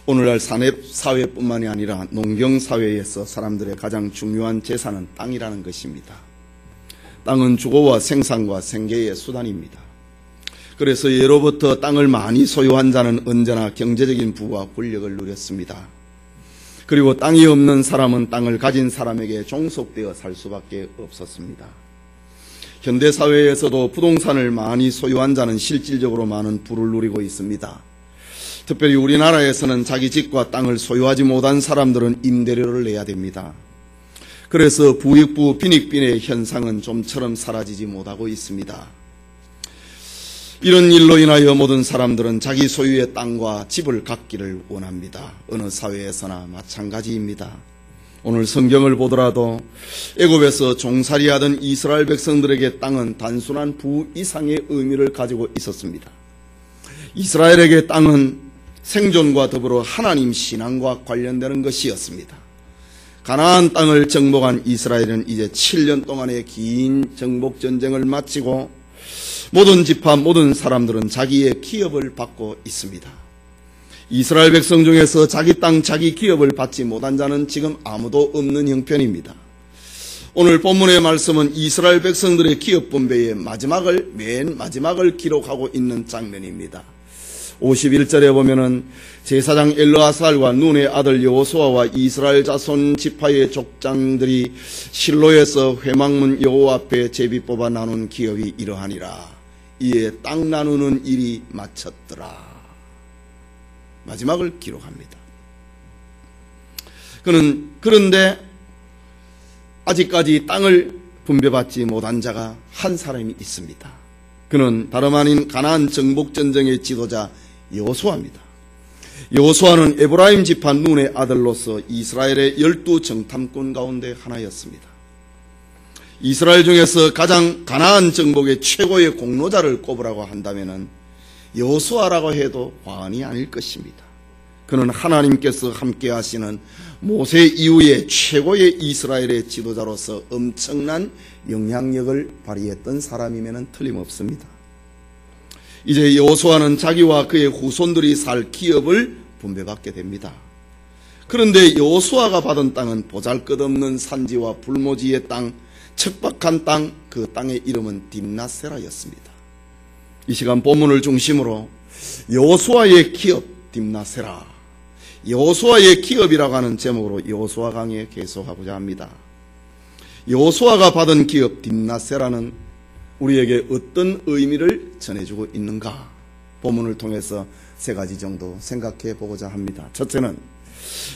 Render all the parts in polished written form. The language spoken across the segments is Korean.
오늘날 산업사회뿐만이 아니라 농경사회에서 사람들의 가장 중요한 재산은 땅이라는 것입니다. 땅은 주거와 생산과 생계의 수단입니다. 그래서 예로부터 땅을 많이 소유한 자는 언제나 경제적인 부와 권력을 누렸습니다. 그리고 땅이 없는 사람은 땅을 가진 사람에게 종속되어 살 수밖에 없었습니다. 현대사회에서도 부동산을 많이 소유한 자는 실질적으로 많은 부를 누리고 있습니다. 특별히 우리나라에서는 자기 집과 땅을 소유하지 못한 사람들은 임대료를 내야 됩니다. 그래서 부익부 빈익빈의 현상은 좀처럼 사라지지 못하고 있습니다. 이런 일로 인하여 모든 사람들은 자기 소유의 땅과 집을 갖기를 원합니다. 어느 사회에서나 마찬가지입니다. 오늘 성경을 보더라도 애굽에서 종살이하던 이스라엘 백성들에게 땅은 단순한 부 이상의 의미를 가지고 있었습니다. 이스라엘에게 땅은 생존과 더불어 하나님 신앙과 관련되는 것이었습니다. 가나안 땅을 정복한 이스라엘은 이제 7년 동안의 긴 정복 전쟁을 마치고 모든 지파 모든 사람들은 자기의 기업을 받고 있습니다. 이스라엘 백성 중에서 자기 땅 자기 기업을 받지 못한 자는 지금 아무도 없는 형편입니다. 오늘 본문의 말씀은 이스라엘 백성들의 기업 분배의 맨 마지막을 기록하고 있는 장면입니다. 51절에 보면은 제사장 엘르아살과 눈의 아들 여호수아와 이스라엘 자손 지파의 족장들이 실로에서 회막문 여호와 앞에 제비 뽑아 나눈 기업이 이러하니라. 이에 땅 나누는 일이 마쳤더라. 마지막을 기록합니다. 그런데 아직까지 땅을 분배받지 못한 자가 한 사람이 있습니다. 그는 다름 아닌 가나안 정복 전쟁의 지도자 여호수아입니다. 여호수아는 에브라임 지파 눈의 아들로서 이스라엘의 12 정탐꾼 가운데 하나였습니다. 이스라엘 중에서 가장 가나안 정복의 최고의 공로자를 꼽으라고 한다면 여호수아라고 해도 과언이 아닐 것입니다. 그는 하나님께서 함께 하시는 모세 이후의 최고의 이스라엘의 지도자로서 엄청난 영향력을 발휘했던 사람이면 틀림없습니다. 이제 여호수아는 자기와 그의 후손들이 살 기업을 분배받게 됩니다. 그런데 여호수아가 받은 땅은 보잘것없는 산지와 불모지의 땅, 척박한 땅, 그 땅의 이름은 딥나세라였습니다. 이 시간 본문을 중심으로 여호수아의 기업 딥나세라, 여호수아의 기업이라고 하는 제목으로 여호수아 강의에 계속하고자 합니다. 여호수아가 받은 기업 딥나세라는 우리에게 어떤 의미를 전해주고 있는가? 본문을 통해서 세 가지 정도 생각해 보고자 합니다. 첫째는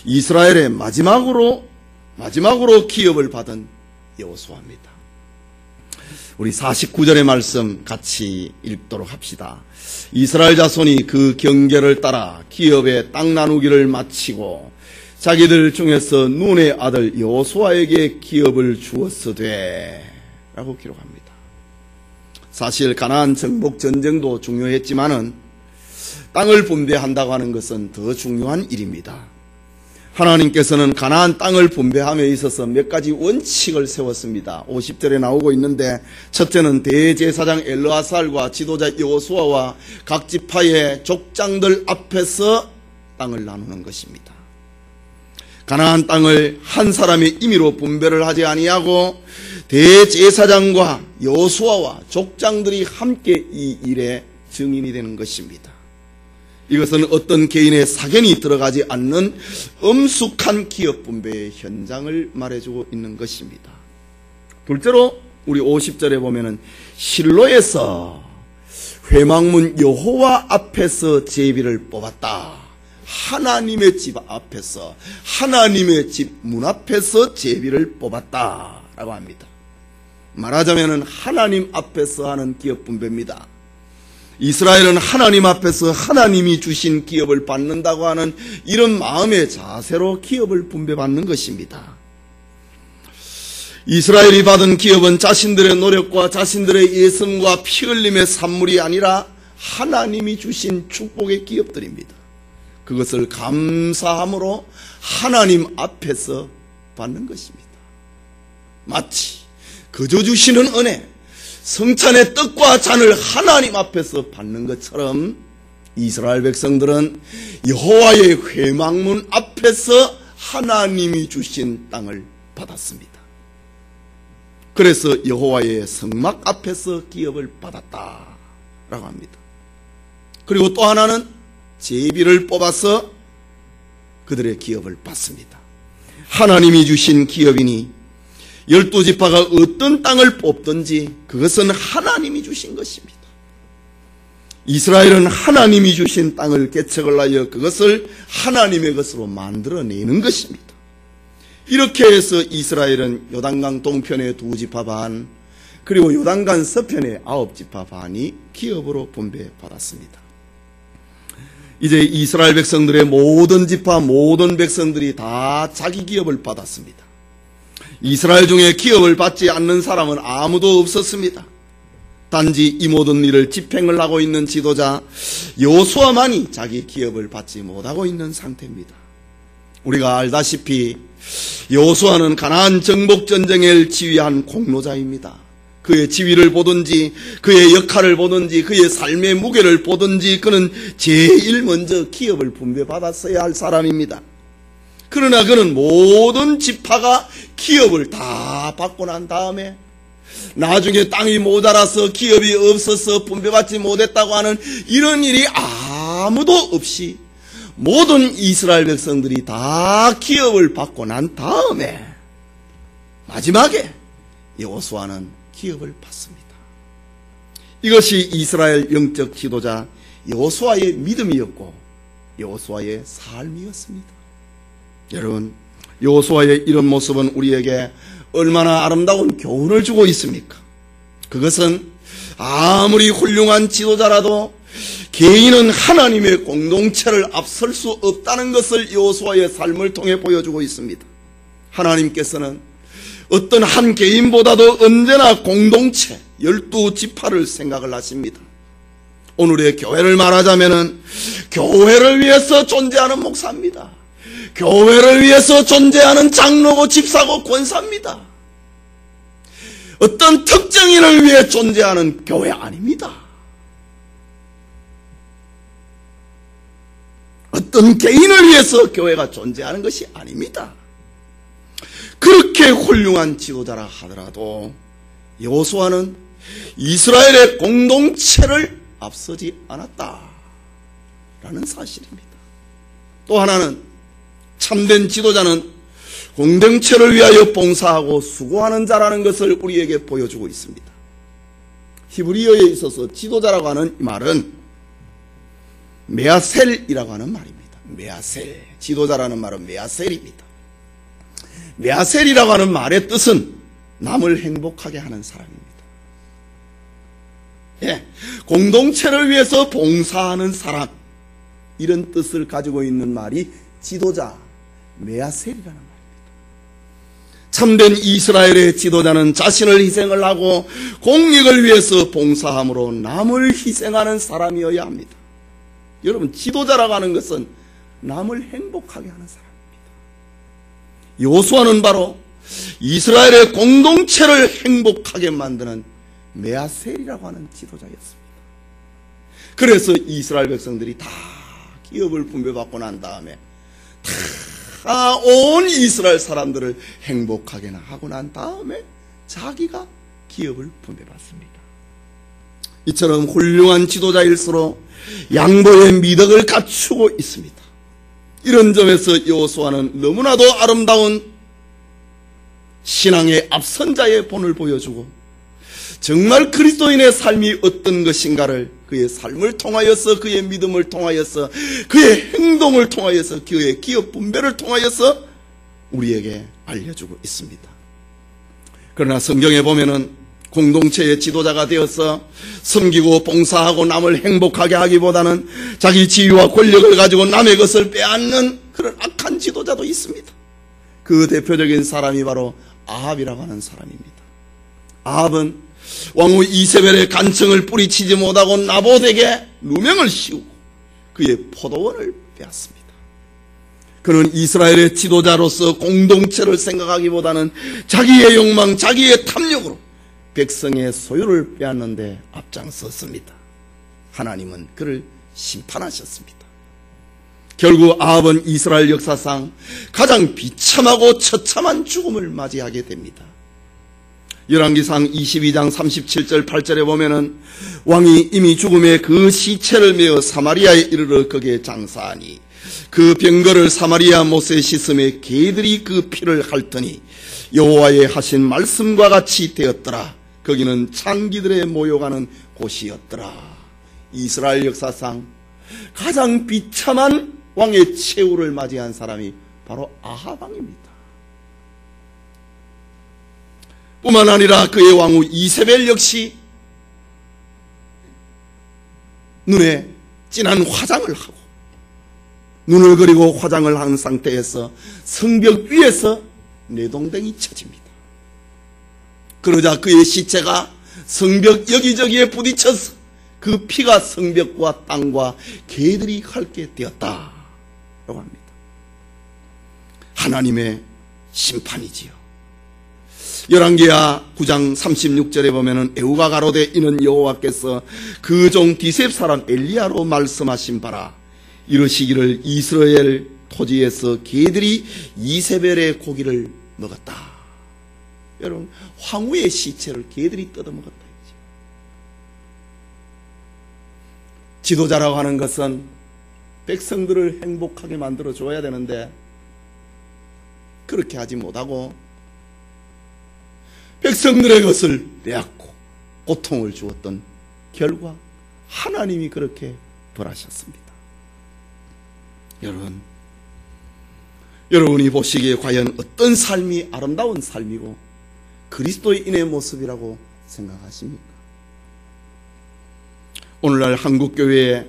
이스라엘의 마지막으로 기업을 받은 여호수아입니다. 우리 49절의 말씀 같이 읽도록 합시다. 이스라엘 자손이 그 경계를 따라 기업의 땅 나누기를 마치고 자기들 중에서 눈의 아들 여호수아에게 기업을 주었으되 라고 기록합니다. 사실 가나안 정복 전쟁도 중요했지만은 땅을 분배한다고 하는 것은 더 중요한 일입니다. 하나님께서는 가나안 땅을 분배함에 있어서 몇 가지 원칙을 세웠습니다. 50절에 나오고 있는데, 첫째는 대제사장 엘르아살과 지도자 여호수아와 각 지파의 족장들 앞에서 땅을 나누는 것입니다. 가나안 땅을 한 사람의 임의로 분배를 하지 아니하고 대제사장과 여호수아와 족장들이 함께 이 일에 증인이 되는 것입니다. 이것은 어떤 개인의 사견이 들어가지 않는 엄숙한 기업 분배의 현장을 말해주고 있는 것입니다. 둘째로 우리 50절에 보면은 실로에서 회막문 여호와 앞에서 제비를 뽑았다. 하나님의 집 앞에서, 하나님의 집 문 앞에서 제비를 뽑았다 라고 합니다. 말하자면 하나님 앞에서 하는 기업 분배입니다. 이스라엘은 하나님 앞에서 하나님이 주신 기업을 받는다고 하는 이런 마음의 자세로 기업을 분배받는 것입니다. 이스라엘이 받은 기업은 자신들의 노력과 자신들의 예성과 피 흘림의 산물이 아니라 하나님이 주신 축복의 기업들입니다. 그것을 감사함으로 하나님 앞에서 받는 것입니다. 마치 그저 주시는 은혜, 성찬의 떡과 잔을 하나님 앞에서 받는 것처럼 이스라엘 백성들은 여호와의 회막문 앞에서 하나님이 주신 땅을 받았습니다. 그래서 여호와의 성막 앞에서 기업을 받았다라고 합니다. 그리고 또 하나는 제비를 뽑아서 그들의 기업을 받습니다. 하나님이 주신 기업이니 12지파가 어떤 땅을 뽑든지 그것은 하나님이 주신 것입니다. 이스라엘은 하나님이 주신 땅을 개척을 하여 그것을 하나님의 것으로 만들어내는 것입니다. 이렇게 해서 이스라엘은 요단강 동편의 2지파 반, 그리고 요단강 서편의 9지파 반이 기업으로 분배받았습니다. 이제 이스라엘 백성들의 모든 지파, 모든 백성들이 다 자기 기업을 받았습니다. 이스라엘 중에 기업을 받지 않는 사람은 아무도 없었습니다. 단지 이 모든 일을 집행을 하고 있는 지도자 여호수아만이 자기 기업을 받지 못하고 있는 상태입니다. 우리가 알다시피 여호수아는 가나안 정복 전쟁을 지휘한 공로자입니다. 그의 지위를 보든지 그의 역할을 보든지 그의 삶의 무게를 보든지 그는 제일 먼저 기업을 분배받았어야 할 사람입니다. 그러나 그는 모든 지파가 기업을 다 받고 난 다음에 나중에 땅이 모자라서 기업이 없어서 분배받지 못했다고 하는 이런 일이 아무도 없이 모든 이스라엘 백성들이 다 기업을 받고 난 다음에 마지막에 여호수아는 기업을 받습니다. 이것이 이스라엘 영적 지도자 여호수아의 믿음이었고 여호수아의 삶이었습니다. 여러분, 여호수아의 이런 모습은 우리에게 얼마나 아름다운 교훈을 주고 있습니까? 그것은 아무리 훌륭한 지도자라도 개인은 하나님의 공동체를 앞설 수 없다는 것을 여호수아의 삶을 통해 보여주고 있습니다. 하나님께서는 어떤 한 개인보다도 언제나 공동체 12지파를 생각을 하십니다. 오늘의 교회를 말하자면 교회를 위해서 존재하는 목사입니다. 교회를 위해서 존재하는 장로고 집사고 권사입니다. 어떤 특정인을 위해 존재하는 교회 아닙니다. 어떤 개인을 위해서 교회가 존재하는 것이 아닙니다. 그렇게 훌륭한 지도자라 하더라도 여호수아는 이스라엘의 공동체를 앞서지 않았다라는 사실입니다. 또 하나는 참된 지도자는 공동체를 위하여 봉사하고 수고하는 자라는 것을 우리에게 보여주고 있습니다. 히브리어에 있어서 지도자라고 하는 말은 메아셀이라고 하는 말입니다. 메아셀, 지도자라는 말은 메아셀입니다. 메아셀이라고 하는 말의 뜻은 남을 행복하게 하는 사람입니다. 예, 공동체를 위해서 봉사하는 사람, 이런 뜻을 가지고 있는 말이 지도자, 메아셀이라는 말입니다. 참된 이스라엘의 지도자는 자신을 희생을 하고 공익을 위해서 봉사함으로 남을 희생하는 사람이어야 합니다. 여러분, 지도자라고 하는 것은 남을 행복하게 하는 사람입니다. 여호수아는 바로 이스라엘의 공동체를 행복하게 만드는 메아셀이라고 하는 지도자였습니다. 그래서 이스라엘 백성들이 다 기업을 분배받고 난 다음에 다 온 이스라엘 사람들을 행복하게 하고 난 다음에 자기가 기업을 분배받습니다. 이처럼 훌륭한 지도자일수록 양보의 미덕을 갖추고 있습니다. 이런 점에서 여호수아는 너무나도 아름다운 신앙의 앞선자의 본을 보여주고 정말 그리스도인의 삶이 어떤 것인가를 그의 삶을 통하여서, 그의 믿음을 통하여서, 그의 행동을 통하여서, 그의 기업 분배를 통하여서 우리에게 알려주고 있습니다. 그러나 성경에 보면은 공동체의 지도자가 되어서 섬기고 봉사하고 남을 행복하게 하기보다는 자기 지위와 권력을 가지고 남의 것을 빼앗는 그런 악한 지도자도 있습니다. 그 대표적인 사람이 바로 아합이라고 하는 사람입니다. 아합은 왕후 이세벨의 간청을 뿌리치지 못하고 나봇에게 누명을 씌우고 그의 포도원을 빼앗습니다. 그는 이스라엘의 지도자로서 공동체를 생각하기보다는 자기의 욕망, 자기의 탐욕으로 백성의 소유를 빼앗는 데 앞장섰습니다. 하나님은 그를 심판하셨습니다. 결국 아합은 이스라엘 역사상 가장 비참하고 처참한 죽음을 맞이하게 됩니다. 열왕기상 22장 37절 8절에 보면은 왕이 이미 죽음에 그 시체를 메어 사마리아에 이르러 거기에 장사하니 그 병거를 사마리아 못에 씻음에 개들이 그 피를 핥더니 여호와의 하신 말씀과 같이 되었더라. 거기는 창기들의 모욕하는 곳이었더라. 이스라엘 역사상 가장 비참한 왕의 최후를 맞이한 사람이 바로 아합 왕입니다. 뿐만 아니라 그의 왕후 이세벨 역시 눈에 진한 화장을 하고 눈을 그리고 화장을 한 상태에서 성벽 위에서 내동댕이 쳐집니다. 그러자 그의 시체가 성벽 여기저기에 부딪혀서 그 피가 성벽과 땅과 개들이 핥게 되었다라고 합니다. 하나님의 심판이지요. 열왕기하 9장 36절에 보면은 애후가 가로되 이는 여호와께서 그 종 디셉 사람 엘리야로 말씀하신 바라 이르시기를 이스라엘 토지에서 개들이 이세벨의 고기를 먹었다. 여러분, 황후의 시체를 개들이 뜯어먹었다. 지도자라고 하는 것은 백성들을 행복하게 만들어 줘야 되는데 그렇게 하지 못하고 백성들의 것을 빼앗고 고통을 주었던 결과 하나님이 그렇게 벌하셨습니다. 여러분이 보시기에 과연 어떤 삶이 아름다운 삶이고 그리스도인의 모습이라고 생각하십니까? 오늘날 한국교회의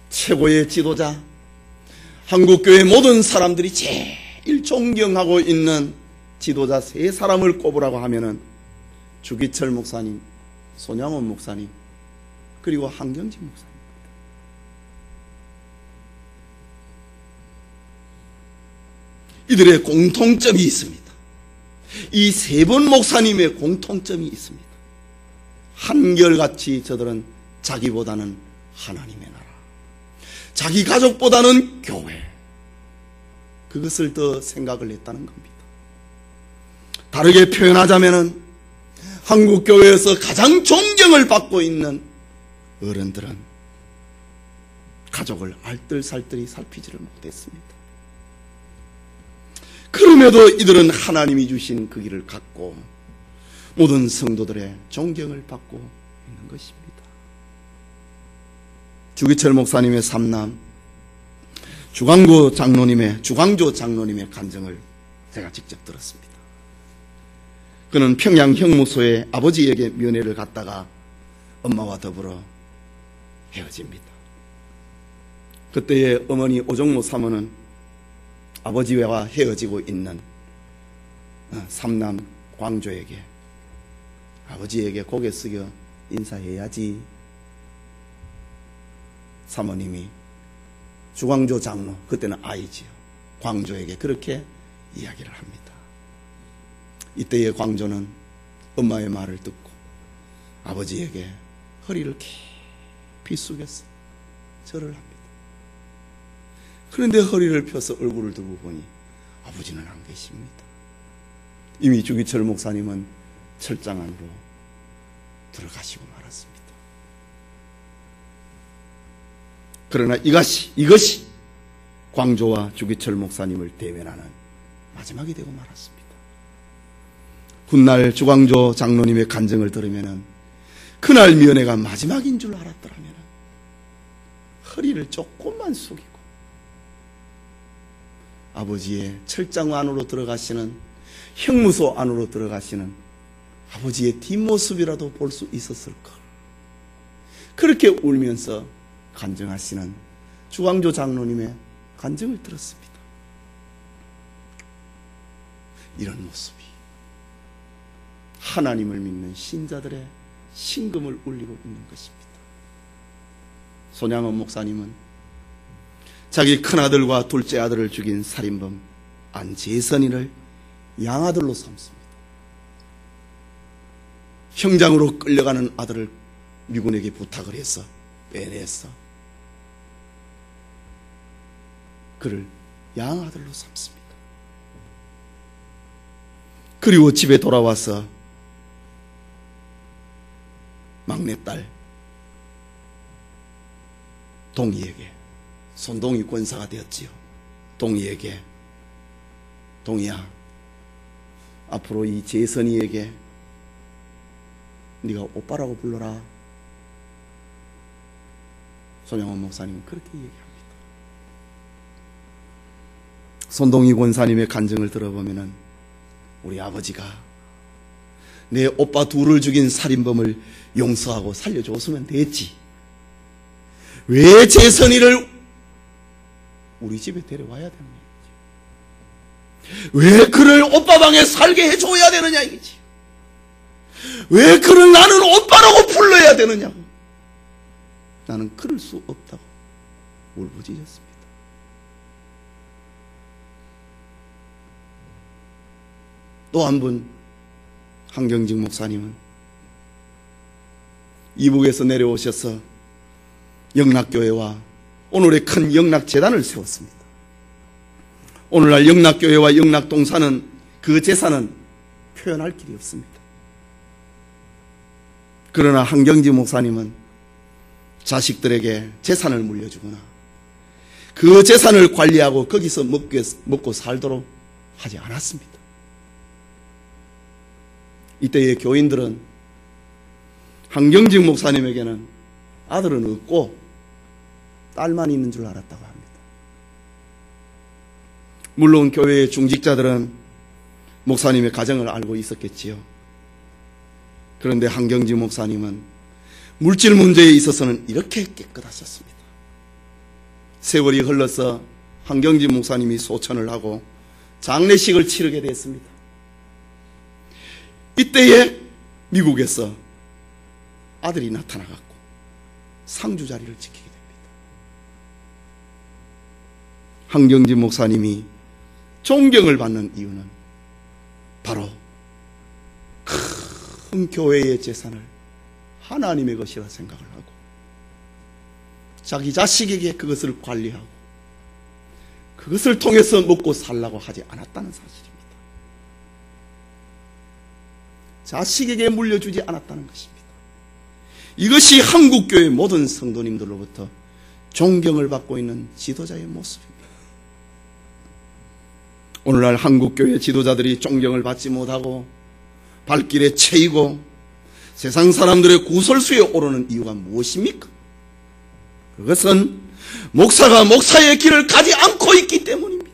최고의 지도자, 한국교회 모든 사람들이 제일 존경하고 있는 지도자 세 사람을 꼽으라고 하면은 주기철 목사님, 손양원 목사님, 그리고 한경진 목사님. 이들의 공통점이 있습니다. 이 세 분 목사님의 공통점이 있습니다. 한결같이 저들은 자기보다는 하나님의 나라, 자기 가족보다는 교회, 그것을 더 생각을 했다는 겁니다. 다르게 표현하자면은 한국교회에서 가장 존경을 받고 있는 어른들은 가족을 알뜰살뜰히 살피지를 못했습니다. 그럼에도 이들은 하나님이 주신 그 길을 갖고 모든 성도들의 존경을 받고 있는 것입니다. 주기철 목사님의 삼남 주광조 장로님의 간증을 제가 직접 들었습니다. 그는 평양 형무소에 아버지에게 면회를 갔다가 엄마와 더불어 헤어집니다. 그때의 어머니 오정모 사모는 아버지와 헤어지고 있는 삼남 광조에게 아버지에게 고개 숙여 인사해야지. 사모님이 주광조 장로, 그때는 아이지요, 광조에게 그렇게 이야기를 합니다. 이때의 광조는 엄마의 말을 듣고 아버지에게 허리를 깊이 숙여서 절을 합니다. 그런데 허리를 펴서 얼굴을 들고 보니 아버지는 안 계십니다. 이미 주기철 목사님은 철장 안으로 들어가시고 말았습니다. 그러나 이것이 광조와 주기철 목사님을 대면하는 마지막이 되고 말았습니다. 훗날 주광조 장로님의 간증을 들으면 그날 면회가 마지막인 줄 알았더라면 허리를 조금만 숙이고 아버지의 철장 안으로 들어가시는, 형무소 안으로 들어가시는 아버지의 뒷모습이라도 볼 수 있었을 걸. 그렇게 울면서 간증하시는 주광조 장로님의 간증을 들었습니다. 이런 모습이 하나님을 믿는 신자들의 심금을 울리고 있는 것입니다. 손양원 목사님은 자기 큰아들과 둘째 아들을 죽인 살인범 안재선이를 양아들로 삼습니다. 형장으로 끌려가는 아들을 미군에게 부탁을 해서 빼내서 그를 양아들로 삼습니다. 그리고 집에 돌아와서 막내딸 동이에게, 손동이 권사가 되었지요. 동이에게, 동이야, 앞으로 이 재선이에게 네가 오빠라고 불러라. 손영원 목사님은 그렇게 얘기합니다. 손동이 권사님의 간증을 들어보면은 우리 아버지가 내 오빠 둘을 죽인 살인범을 용서하고 살려줬으면 됐지, 왜 재선이를 우리 집에 데려와야 되느냐, 왜 그를 오빠 방에 살게 해줘야 되느냐 이거지, 왜 그를 나는 오빠라고 불러야 되느냐고. 나는 그럴 수 없다고 울부짖었습니다. 또 한 분, 한경직 목사님은 이북에서 내려오셔서 영락교회와 오늘의 큰 영락재단을 세웠습니다. 오늘날 영락교회와 영락동사는, 그 재산은 표현할 길이 없습니다. 그러나 한경직 목사님은 자식들에게 재산을 물려주거나 그 재산을 관리하고 거기서 먹고 살도록 하지 않았습니다. 이때의 교인들은 한경직 목사님에게는 아들은 없고 딸만 있는 줄 알았다고 합니다. 물론 교회의 중직자들은 목사님의 가정을 알고 있었겠지요. 그런데 한경직 목사님은 물질 문제에 있어서는 이렇게 깨끗하셨습니다. 세월이 흘러서 한경직 목사님이 소천을 하고 장례식을 치르게 됐습니다. 이때에 미국에서 아들이 나타나갖고 상주 자리를 지키게 됩니다. 한경직 목사님이 존경을 받는 이유는 바로 큰 교회의 재산을 하나님의 것이라 생각을 하고 자기 자식에게 그것을 관리하고 그것을 통해서 먹고 살라고 하지 않았다는 사실입니다. 자식에게 물려주지 않았다는 것입니다. 이것이 한국교회 모든 성도님들로부터 존경을 받고 있는 지도자의 모습입니다. 오늘날 한국교회 지도자들이 존경을 받지 못하고 발길에 채이고 세상 사람들의 구설수에 오르는 이유가 무엇입니까? 그것은 목사가 목사의 길을 가지 않고 있기 때문입니다.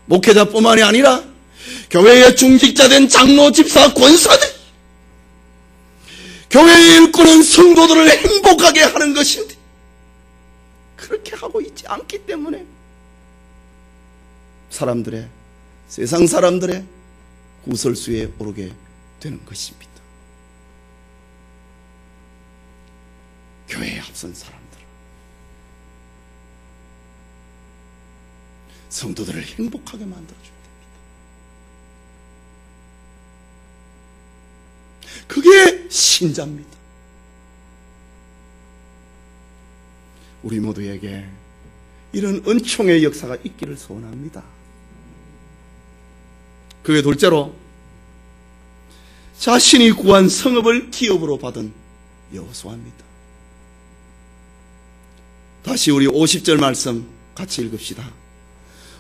목회자뿐만이 아니라 교회의 중직자된 장로, 집사, 권사들, 교회의 일꾼은 성도들을 행복하게 하는 것인데 그렇게 하고 있지 않기 때문에 세상 사람들의 구설수에 오르게 되는 것입니다. 교회에 앞선 사람들, 성도들을 행복하게 만들어줘야 됩니다. 그게 신자입니다. 우리 모두에게 이런 은총의 역사가 있기를 소원합니다. 그게 둘째로 자신이 구한 성읍을 기업으로 받은 여호수아입니다. 다시 우리 50절 말씀 같이 읽읍시다.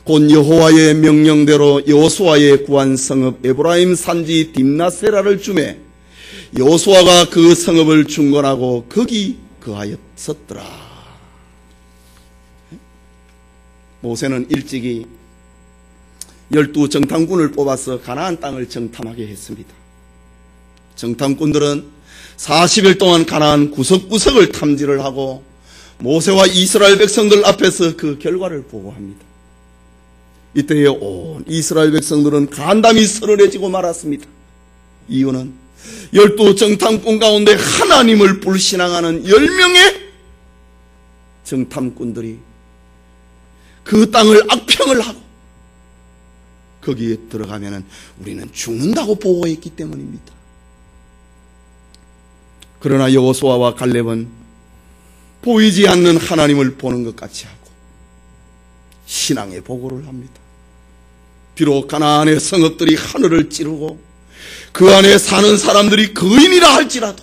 곧 여호와의 명령대로 여호수아의 구한 성읍 에브라임 산지 딥나세라를 주매 여호수아가 그 성읍을 중건하고 거기 거하였었더라. 모세는 일찍이 12 정탐꾼을 뽑아서 가나안 땅을 정탐하게 했습니다. 정탐꾼들은 40일 동안 가나안 구석구석을 탐지를 하고 모세와 이스라엘 백성들 앞에서 그 결과를 보고합니다. 이때에 온 이스라엘 백성들은 간담이 서늘해지고 말았습니다. 이유는 12 정탐꾼 가운데 하나님을 불신앙하는 10명의 정탐꾼들이 그 땅을 악평을 하고 거기에 들어가면 우리는 죽는다고 보고했기 때문입니다. 그러나 여호수아와 갈렙은 보이지 않는 하나님을 보는 것 같이 하고 신앙의 보고를 합니다. 비록 가나안의 성읍들이 하늘을 찌르고 그 안에 사는 사람들이 거인이라 할지라도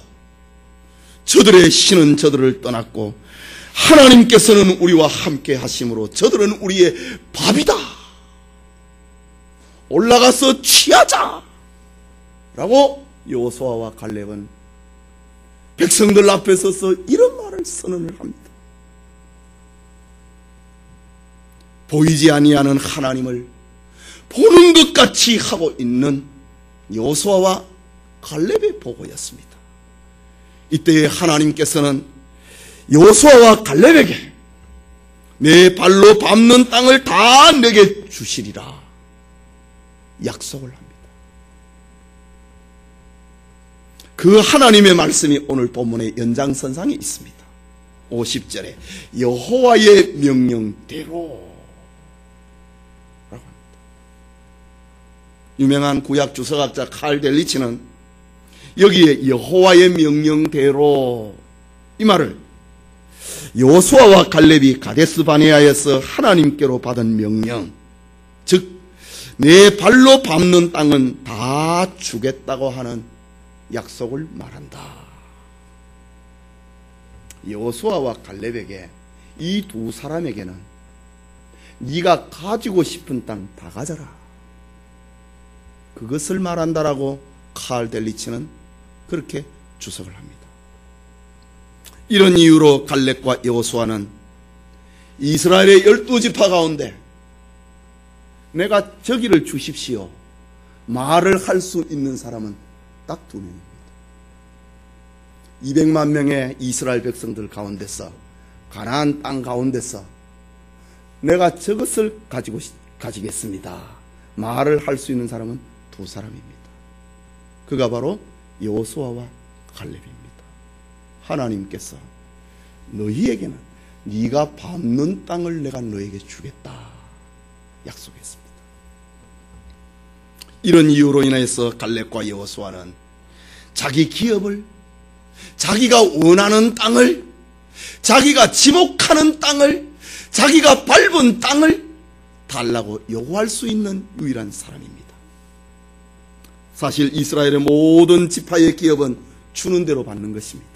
저들의 신은 저들을 떠났고 하나님께서는 우리와 함께 하심으로 저들은 우리의 밥이다. 올라가서 취하자 라고 여호수아와 갈렙은 백성들 앞에 서서 이런 말을 선언을 합니다. 보이지 아니하는 하나님을 보는 것 같이 하고 있는 여호수아와 갈렙의 보고였습니다. 이때 하나님께서는 여호수아와 갈렙에게 내 발로 밟는 땅을 다 내게 주시리라 약속을 합니다. 그 하나님의 말씀이 오늘 본문의 연장선상에 있습니다. 50절에 여호와의 명령대로 라고 합니다. 유명한 구약 주석학자 칼 델리치는 여기에 여호와의 명령대로 이 말을 여호수아와 갈렙이 가데스 바네아에서 하나님께로 받은 명령, 즉 내 발로 밟는 땅은 다 주겠다고 하는 약속을 말한다. 여호수아와 갈렙에게 이 두 사람에게는 네가 가지고 싶은 땅 다 가져라, 그것을 말한다라고 칼 델리치는 그렇게 주석을 합니다. 이런 이유로 갈렙과 여호수아는 이스라엘의 12지파 가운데 내가 저기를 주십시오 말을 할 수 있는 사람은 딱 2명입니다. 200만 명의 이스라엘 백성들 가운데서 가나안 땅 가운데서 내가 저것을 가지겠습니다 말을 할 수 있는 사람은 2사람입니다. 그가 바로 여호수아와 갈렙입니다. 하나님께서 너희에게는 네가 밟는 땅을 내가 너에게 주겠다 약속했습니다. 이런 이유로 인해서 갈렙과 여호수아는 자기 기업을, 자기가 원하는 땅을, 자기가 지목하는 땅을, 자기가 밟은 땅을 달라고 요구할 수 있는 유일한 사람입니다. 사실 이스라엘의 모든 지파의 기업은 주는 대로 받는 것입니다.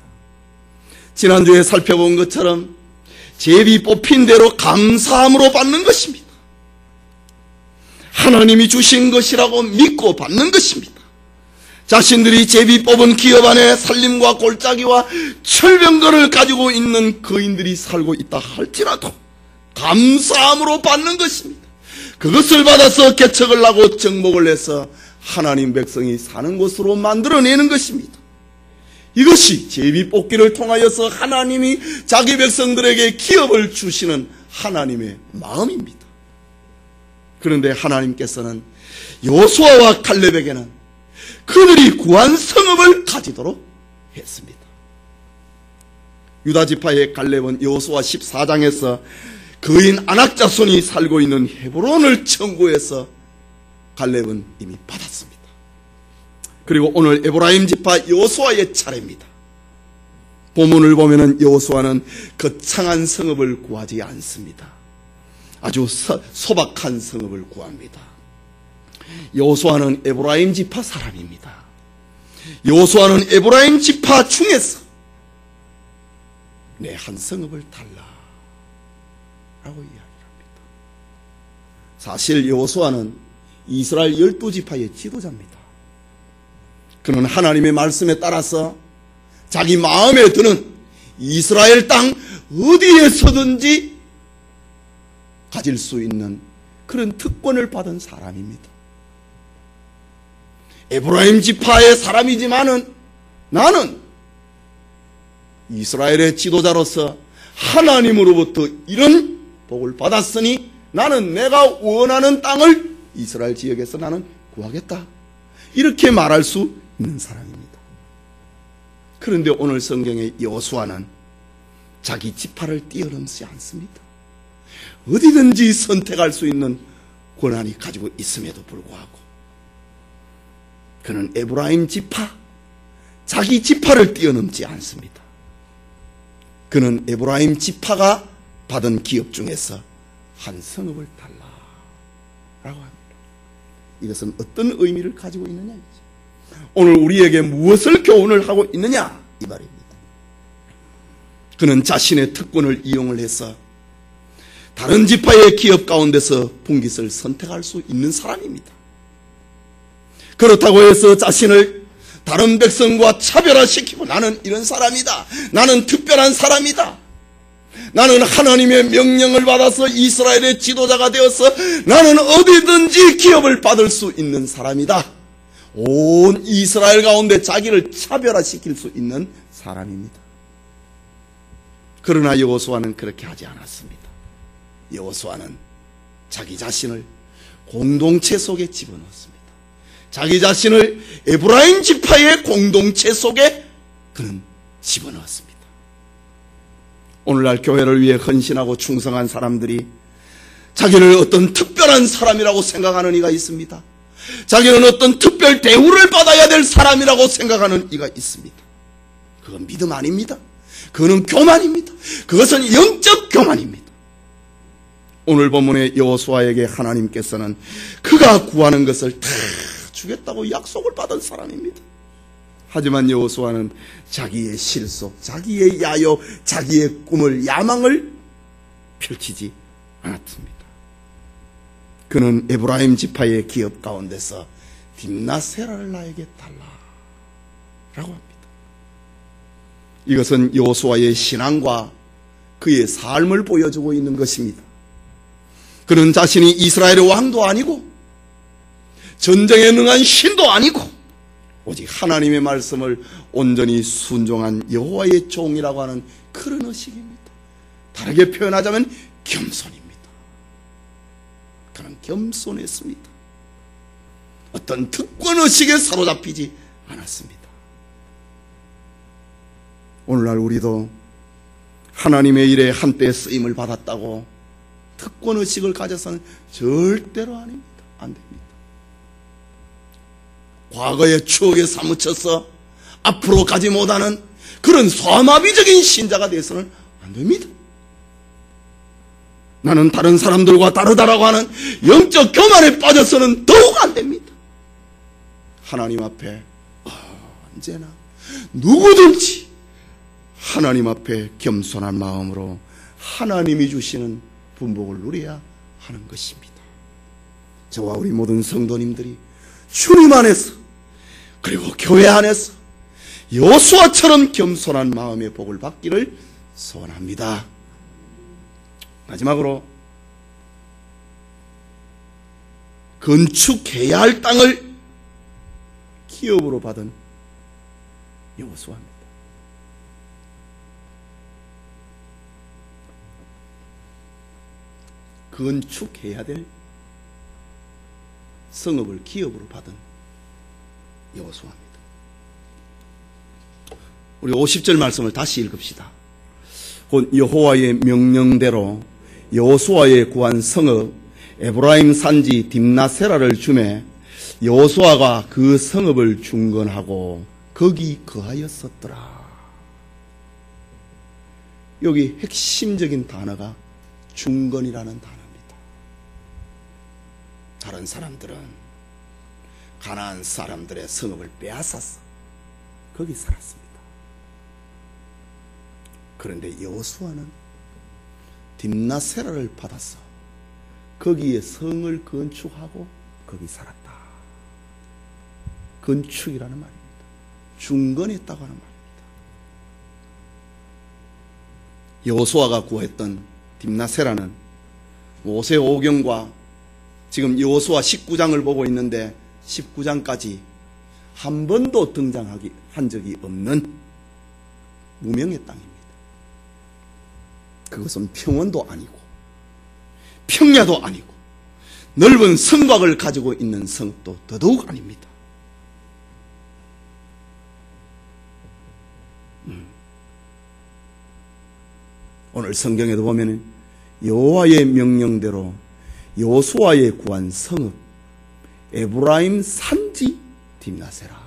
지난주에 살펴본 것처럼 제비 뽑힌 대로 감사함으로 받는 것입니다. 하나님이 주신 것이라고 믿고 받는 것입니다. 자신들이 제비 뽑은 기업 안에 살림과 골짜기와 철병거를 가지고 있는 거인들이 살고 있다 할지라도 감사함으로 받는 것입니다. 그것을 받아서 개척을 하고 정복을 해서 하나님 백성이 사는 곳으로 만들어내는 것입니다. 이것이 제비 뽑기를 통하여서 하나님이 자기 백성들에게 기업을 주시는 하나님의 마음입니다. 그런데 하나님께서는 여호수아와 갈렙에게는 그들이 구한 성읍을 가지도록 했습니다. 유다지파의 갈렙은 여호수아 14장에서 거인 아낙 자손이 살고 있는 헤브론을 청구해서 갈렙은 이미 받았습니다. 그리고 오늘 에브라임 지파 여호수아의 차례입니다. 본문을 보면은 여호수아는 거창한 성읍을 구하지 않습니다. 아주 소박한 성읍을 구합니다. 여호수아는 에브라임 지파 사람입니다. 여호수아는 에브라임 지파 중에서 내 한 성읍을 달라 라고 이야기합니다. 사실 여호수아는 이스라엘 12지파의 지도자입니다. 그는 하나님의 말씀에 따라서 자기 마음에 드는 이스라엘 땅 어디에서든지 가질 수 있는 그런 특권을 받은 사람입니다. 에브라임 지파의 사람이지만은 나는 이스라엘의 지도자로서 하나님으로부터 이런 복을 받았으니 나는 내가 원하는 땅을 이스라엘 지역에서 나는 구하겠다, 이렇게 말할 수 있는 사람입니다. 그런데 오늘 성경의 여호수아는 자기 지파를 뛰어넘지 않습니다. 어디든지 선택할 수 있는 권한이 가지고 있음에도 불구하고 그는 에브라임 지파, 자기 지파를 뛰어넘지 않습니다. 그는 에브라임 지파가 받은 기업 중에서 한 성읍을 달라라고 합니다. 이것은 어떤 의미를 가지고 있느냐, 오늘 우리에게 무엇을 교훈을 하고 있느냐 이 말입니다. 그는 자신의 특권을 이용을 해서 다른 지파의 기업 가운데서 분깃을 선택할 수 있는 사람입니다. 그렇다고 해서 자신을 다른 백성과 차별화시키고 나는 이런 사람이다, 나는 특별한 사람이다, 나는 하나님의 명령을 받아서 이스라엘의 지도자가 되어서 나는 어디든지 기업을 받을 수 있는 사람이다, 온 이스라엘 가운데 자기를 차별화시킬 수 있는 사람입니다. 그러나 여호수아는 그렇게 하지 않았습니다. 여호수아는 자기 자신을 공동체 속에 집어넣었습니다. 자기 자신을 에브라임 지파의 공동체 속에 그는 집어넣었습니다. 오늘날 교회를 위해 헌신하고 충성한 사람들이 자기를 어떤 특별한 사람이라고 생각하는 이가 있습니다. 자기는 어떤 특별 대우를 받아야 될 사람이라고 생각하는 이가 있습니다. 그건 믿음 아닙니다. 그거는 교만입니다. 그것은 영적 교만입니다. 오늘 본문의 여호수아에게 하나님께서는 그가 구하는 것을 다 주겠다고 약속을 받은 사람입니다. 하지만 여호수아는 자기의 실속, 자기의 야욕, 자기의 꿈을, 야망을 펼치지 않았습니다. 그는 에브라임 지파의 기업 가운데서 딥나세라를 나에게 달라라고 합니다. 이것은 여호수아의 신앙과 그의 삶을 보여주고 있는 것입니다. 그는 자신이 이스라엘의 왕도 아니고 전쟁에 능한 신도 아니고 오직 하나님의 말씀을 온전히 순종한 여호와의 종이라고 하는 그런 의식입니다. 다르게 표현하자면 겸손입니다. 그는 겸손했습니다. 어떤 특권의식에 사로잡히지 않았습니다. 오늘날 우리도 하나님의 일에 한때 쓰임을 받았다고 특권의식을 가져서는 절대로 아닙니다. 안 됩니다. 과거의 추억에 사무쳐서 앞으로 가지 못하는 그런 소아마비적인 신자가 되어서는 안 됩니다. 나는 다른 사람들과 다르다라고 하는 영적 교만에 빠져서는 더욱 안 됩니다. 하나님 앞에 언제나 누구든지 하나님 앞에 겸손한 마음으로 하나님이 주시는 분복을 누려야 하는 것입니다. 저와 우리 모든 성도님들이 주님 안에서 그리고 교회 안에서 여호수아처럼 겸손한 마음의 복을 받기를 소원합니다. 마지막으로 건축해야 할 땅을 기업으로 받은 여호수아입니다. 건축해야 될 성읍을 기업으로 받은 여호수아입니다. 우리 50절 말씀을 다시 읽읍시다. 곧 여호와의 명령대로 여호수아의 구한 성읍 에브라임 산지 딥나세라를 주매 여호수아가 그 성읍을 중건하고 거기 거하였었더라. 여기 핵심적인 단어가 중건이라는 단어입니다. 다른 사람들은 가나안 사람들의 성읍을 빼앗았어 거기 살았습니다. 그런데 여호수아는 딥나세라를 받았어 거기에 성을 건축하고 거기 살았다. 건축이라는 말입니다. 중건했다고 하는 말입니다. 여호수아가 구했던 딥나세라는 모세오경과 지금 여호수아 19장을 보고 있는데 19장까지 한 번도 등장한 적이 없는 무명의 땅입니다. 그것은 평원도 아니고 평야도 아니고 넓은 성곽을 가지고 있는 성읍도 더더욱 아닙니다. 오늘 성경에도 보면 여호와의 명령대로 여호수아의 구한 성읍 에브라임 산지 딥나세라.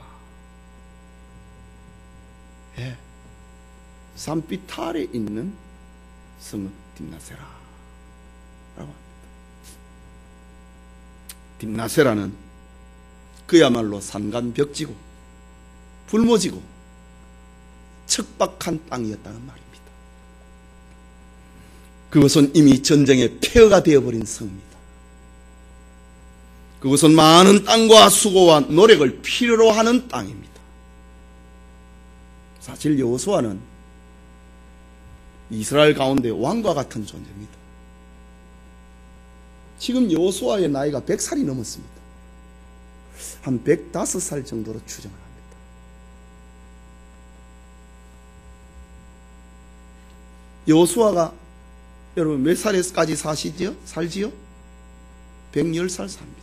예. 산빛 아래 있는 성읍 딥나세라 라고 합니다. 딥나세라는 그야말로 산간벽지고 불모지고 척박한 땅이었다는 말입니다. 그것은 이미 전쟁의 폐허가 되어버린 성입니다. 그것은 많은 땅과 수고와 노력을 필요로 하는 땅입니다. 사실 여호수아는 이스라엘 가운데 왕과 같은 존재입니다. 지금 여호수아의 나이가 100살이 넘었습니다. 한 105살 정도로 추정을 합니다. 여호수아가 여러분 몇 살까지 살지요? 110살 삽니다.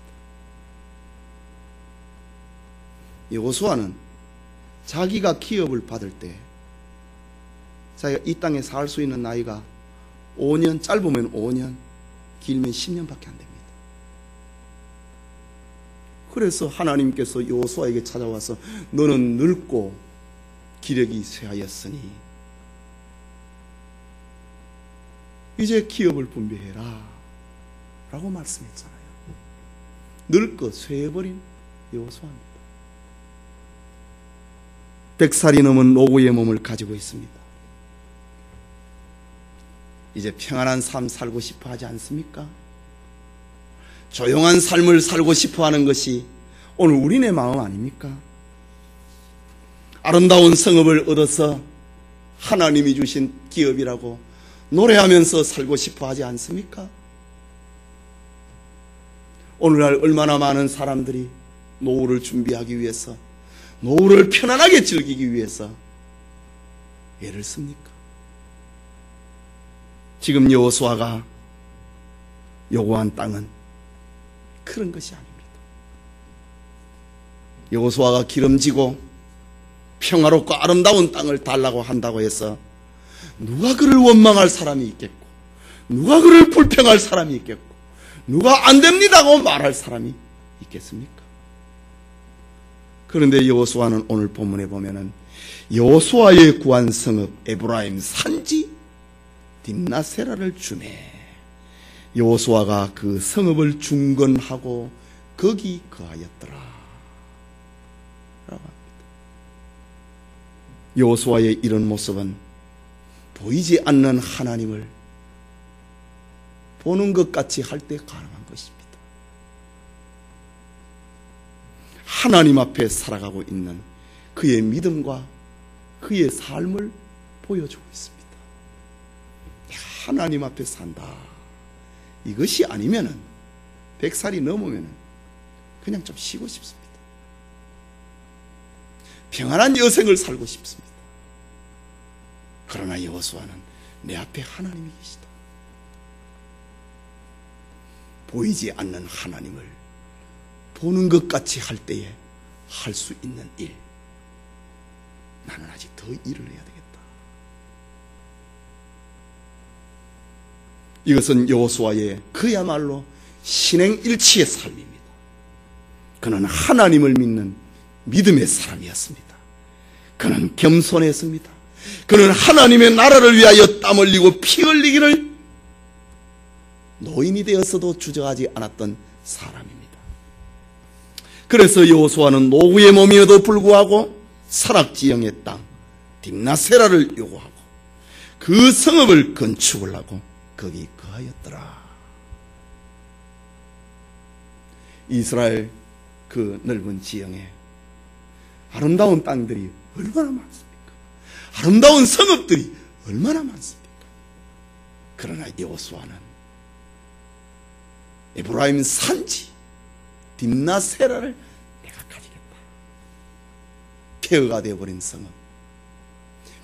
여호수아는 자기가 기업을 받을 때 자기가 이 땅에 살 수 있는 나이가 5년, 짧으면 5년, 길면 10년밖에 안 됩니다. 그래서 하나님께서 여호수아에게 찾아와서 너는 늙고 기력이 쇠하였으니 이제 기업을 분배해라 라고 말씀했잖아요. 늙고 쇠해버린 여호수아입니다. 100살이 넘은 노구의 몸을 가지고 있습니다. 이제 평안한 삶 살고 싶어 하지 않습니까? 조용한 삶을 살고 싶어 하는 것이 오늘 우리네 마음 아닙니까? 아름다운 성읍을 얻어서 하나님이 주신 기업이라고 노래하면서 살고 싶어 하지 않습니까? 오늘날 얼마나 많은 사람들이 노후를 준비하기 위해서, 노후를 편안하게 즐기기 위해서 애를 씁니까? 지금 여호수아가 요구한 땅은 그런 것이 아닙니다. 여호수아가 기름지고 평화롭고 아름다운 땅을 달라고 한다고 해서 누가 그를 원망할 사람이 있겠고, 누가 그를 불평할 사람이 있겠고, 누가 안 됩니다고 말할 사람이 있겠습니까? 그런데 여호수아는 오늘 본문에 보면은 여호수아의 구한 성읍 에브라임 산지 딥나세라를 주매 여호수아가 그 성읍을 중건하고 거기 거하였더라 라고 합니다. 여호수아의 이런 모습은 보이지 않는 하나님을 보는 것 같이 할 때 가능한 것입니다. 하나님 앞에 살아가고 있는 그의 믿음과 그의 삶을 보여주고 있습니다. 하나님 앞에 산다. 이것이 아니면은 100살이 넘으면은 그냥 좀 쉬고 싶습니다. 평안한 여생을 살고 싶습니다. 그러나 여호수아는 내 앞에 하나님이 계시다. 보이지 않는 하나님을 보는 것 같이 할 때에 할 수 있는 일, 나는 아직 더 일을 해야 되겠다. 이것은 여호수아의 그야말로 신행일치의 삶입니다. 그는 하나님을 믿는 믿음의 사람이었습니다. 그는 겸손했습니다. 그는 하나님의 나라를 위하여 땀 흘리고 피 흘리기를 노인이 되어서도 주저하지 않았던 사람입니다. 그래서 여호수아는 노구의 몸이어도 불구하고 사락지형의 땅 딥나세라를 요구하고 그 성읍을 건축을 하고 거기 거하였더라. 이스라엘 그 넓은 지형에 아름다운 땅들이 얼마나 많습니까? 아름다운 성읍들이 얼마나 많습니까? 그러나 여호수아는 에브라임 산지 딥나세라를 내가 가지겠다. 폐허가 되어버린 성읍,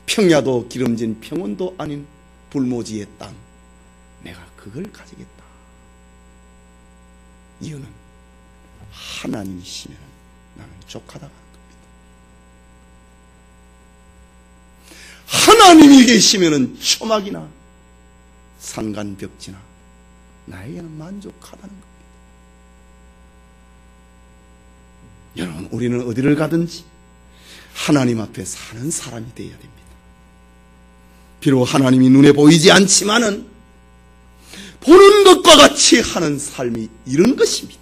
평야도 기름진 평원도 아닌 불모지의 땅, 내가 그걸 가지겠다. 이유는 하나님이시면 나는 족하다고 하는 겁니다. 하나님이 계시면 초막이나 산간벽지나 나에게는 만족하다는 겁니다. 여러분, 우리는 어디를 가든지 하나님 앞에 사는 사람이 되어야 됩니다. 비록 하나님이 눈에 보이지 않지만은 보는 것과 같이 하는 삶이 이런 것입니다.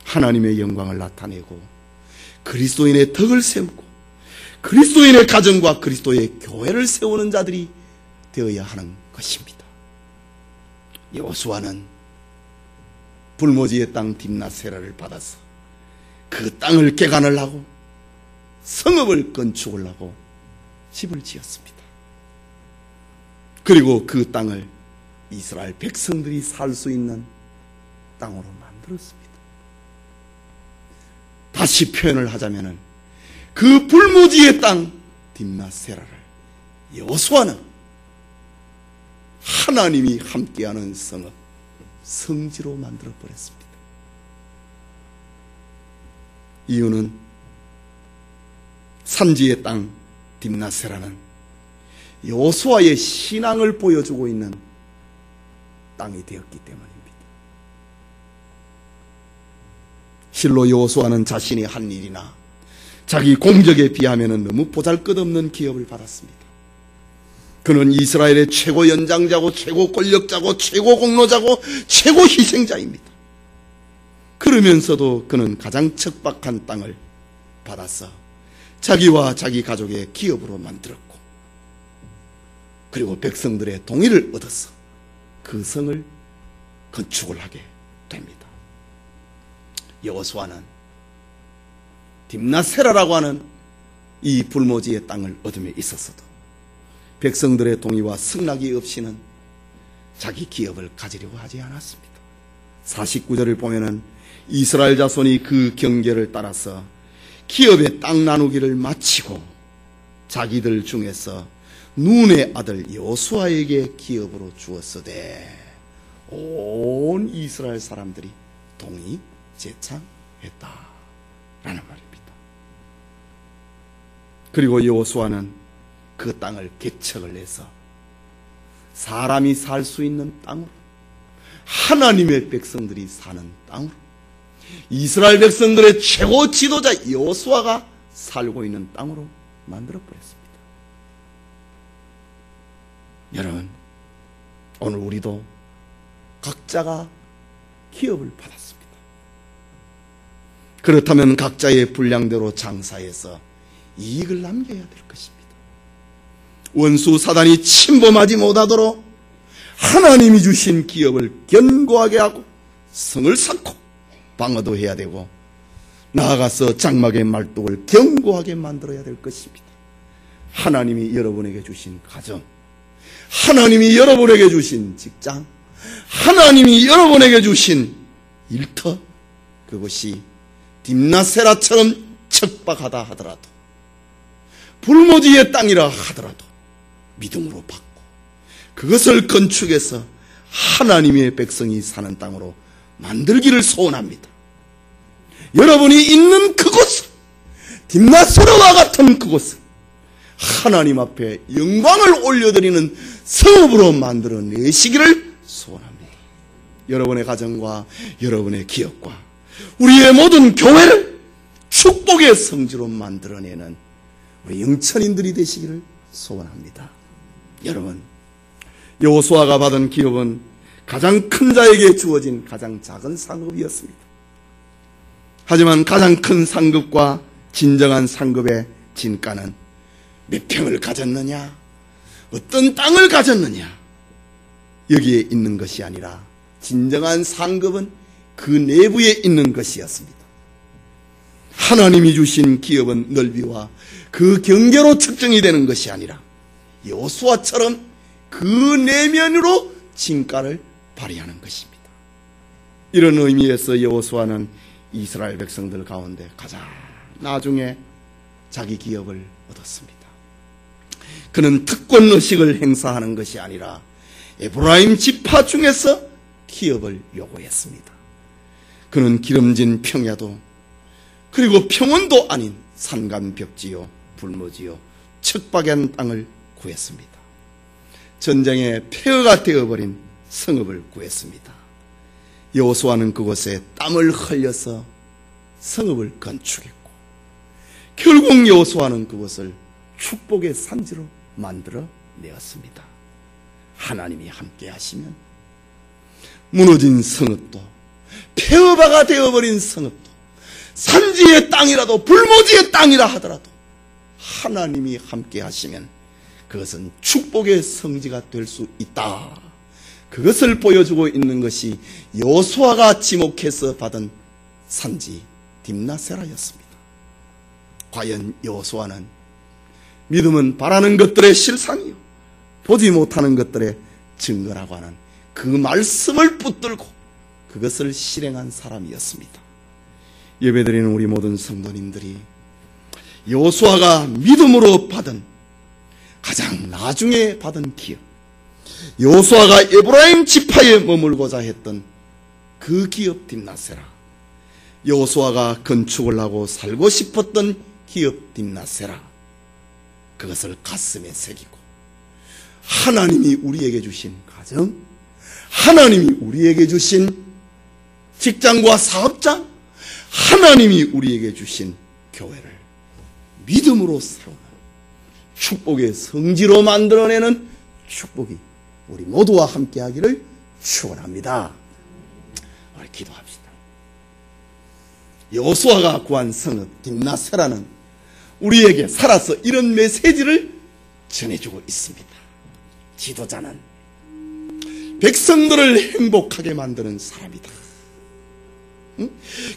하나님의 영광을 나타내고 그리스도인의 덕을 세우고 그리스도인의 가정과 그리스도의 교회를 세우는 자들이 되어야 하는 것입니다. 여호수아는 불모지의 땅 딥나세라를 받아서 그 땅을 개간을 하고 성읍을 건축을 하고 집을 지었습니다. 그리고 그 땅을 이스라엘 백성들이 살 수 있는 땅으로 만들었습니다. 다시 표현을 하자면 그 불모지의 땅 딥나세라를 여호수아는 하나님이 함께하는 성읍, 성지로 만들어버렸습니다. 이유는 산지의 땅 딥나세라는 여호수아의 신앙을 보여주고 있는 땅이 되었기 때문입니다. 실로 여호수아는 자신이 한 일이나 자기 공적에 비하면 너무 보잘것없는 기업을 받았습니다. 그는 이스라엘의 최고 연장자고 최고 권력자고 최고 공로자고 최고 희생자입니다. 그러면서도 그는 가장 척박한 땅을 받아서 자기와 자기 가족의 기업으로 만들었고 그리고 백성들의 동의를 얻어서 그 성을 건축을 하게 됩니다. 여호수아는 딥나세라라고 하는 이 불모지의 땅을 얻음에 있었어도 백성들의 동의와 승낙이 없이는 자기 기업을 가지려고 하지 않았습니다. 49절을 보면은 이스라엘 자손이 그 경계를 따라서 기업의 땅 나누기를 마치고 자기들 중에서 눈의 아들 여호수아에게 기업으로 주었으되 온 이스라엘 사람들이 동의 제창했다라는 말입니다. 그리고 여호수아는 그 땅을 개척을 해서 사람이 살 수 있는 땅으로 하나님의 백성들이 사는 땅으로 이스라엘 백성들의 최고 지도자 여호수아가 살고 있는 땅으로 만들어버렸습니다. 여러분, 오늘 우리도 각자가 기업을 받았습니다. 그렇다면 각자의 분량대로 장사해서 이익을 남겨야 될 것입니다. 원수 사단이 침범하지 못하도록 하나님이 주신 기업을 견고하게 하고 성을 쌓고 방어도 해야 되고 나아가서 장막의 말뚝을 견고하게 만들어야 될 것입니다. 하나님이 여러분에게 주신 가정, 하나님이 여러분에게 주신 직장, 하나님이 여러분에게 주신 일터, 그것이 딥나세라처럼 척박하다 하더라도 불모지의 땅이라 하더라도 믿음으로 받고 그것을 건축해서 하나님의 백성이 사는 땅으로 만들기를 소원합니다. 여러분이 있는 그곳을, 딥나세라와 같은 그곳을 하나님 앞에 영광을 올려드리는 성읍으로 만들어내시기를 소원합니다. 여러분의 가정과 여러분의 기업과 우리의 모든 교회를 축복의 성지로 만들어내는 우리 영천인들이 되시기를 소원합니다. 여러분, 여호수아가 받은 기업은 가장 큰 자에게 주어진 가장 작은 상급이었습니다. 하지만 가장 큰 상급과 진정한 상급의 진가는 몇 평을 가졌느냐, 어떤 땅을 가졌느냐, 여기에 있는 것이 아니라 진정한 상급은 그 내부에 있는 것이었습니다. 하나님이 주신 기업은 넓이와 그 경계로 측정이 되는 것이 아니라 여호수아처럼 그 내면으로 진가를 발휘하는 것입니다. 이런 의미에서 여호수아는 이스라엘 백성들 가운데 가장 나중에 자기 기업을 얻었습니다. 그는 특권의식을 행사하는 것이 아니라 에브라임 지파 중에서 기업을 요구했습니다. 그는 기름진 평야도 그리고 평원도 아닌 산간벽지요 불모지요 척박한 땅을 구했습니다. 전쟁의 폐허가 되어버린 성읍을 구했습니다. 여호수아는 그곳에 땀을 흘려서 성읍을 건축했고 결국 여호수아는 그곳을 축복의 산지로 만들어내었습니다. 하나님이 함께 하시면 무너진 성읍도, 폐허바가 되어버린 성읍도, 산지의 땅이라도 불모지의 땅이라 하더라도 하나님이 함께 하시면 그것은 축복의 성지가 될 수 있다. 그것을 보여주고 있는 것이 여호수아가 지목해서 받은 산지 딥나세라였습니다. 과연 여호수아는 믿음은 바라는 것들의 실상이요 보지 못하는 것들의 증거라고 하는 그 말씀을 붙들고 그것을 실행한 사람이었습니다. 예배드리는 우리 모든 성도님들이 여호수아가 믿음으로 받은 가장 나중에 받은 기업, 여호수아가 에브라임 지파에 머물고자 했던 그 기업 딥나세라, 여호수아가 건축을 하고 살고 싶었던 기업 딥나세라, 그것을 가슴에 새기고 하나님이 우리에게 주신 가정, 하나님이 우리에게 주신 직장과 사업장, 하나님이 우리에게 주신 교회를 믿음으로 세우는 축복의 성지로 만들어내는 축복이 우리 모두와 함께 하기를 축원합니다. 우리 기도합시다. 여호수아가 구한 성읍 딥나세라는 우리에게 살아서 이런 메시지를 전해주고 있습니다. 지도자는 백성들을 행복하게 만드는 사람이다. 응?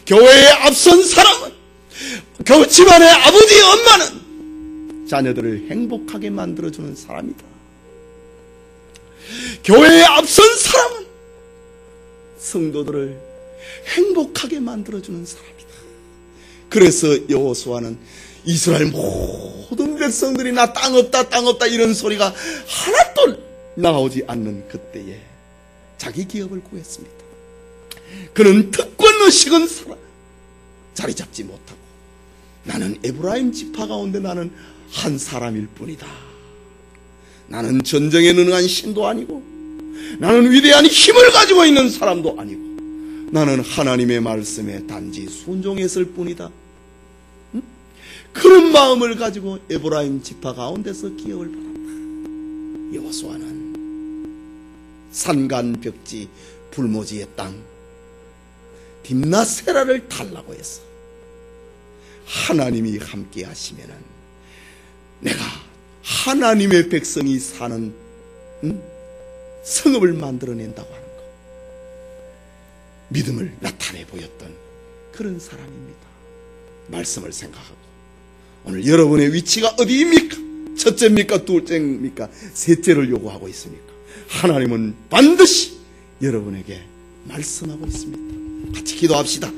교회에 앞선 사람은, 집안의 아버지 엄마는 자녀들을 행복하게 만들어주는 사람이다. 교회에 앞선 사람은 성도들을 행복하게 만들어주는 사람이다. 그래서 여호수아는 이스라엘 모든 백성들이 나 땅 없다 땅 없다 이런 소리가 하나도 나오지 않는 그때에 자기 기업을 구했습니다. 그는 특권의식은 자리 잡지 못하고 나는 에브라임 지파 가운데 나는 한 사람일 뿐이다. 나는 전쟁에 능한 신도 아니고 나는 위대한 힘을 가지고 있는 사람도 아니고 나는 하나님의 말씀에 단지 순종했을 뿐이다. 응? 그런 마음을 가지고 에브라임 지파 가운데서 기업을 받았다. 여호수아는 산간 벽지 불모지의 땅 딥나세라를 달라고 해서 하나님이 함께 하시면은 내가 하나님의 백성이 사는 성읍을 만들어낸다고 하는 것, 믿음을 나타내 보였던 그런 사람입니다. 말씀을 생각하고 오늘 여러분의 위치가 어디입니까? 첫째입니까? 둘째입니까? 셋째를 요구하고 있습니까? 하나님은 반드시 여러분에게 말씀하고 있습니다. 같이 기도합시다.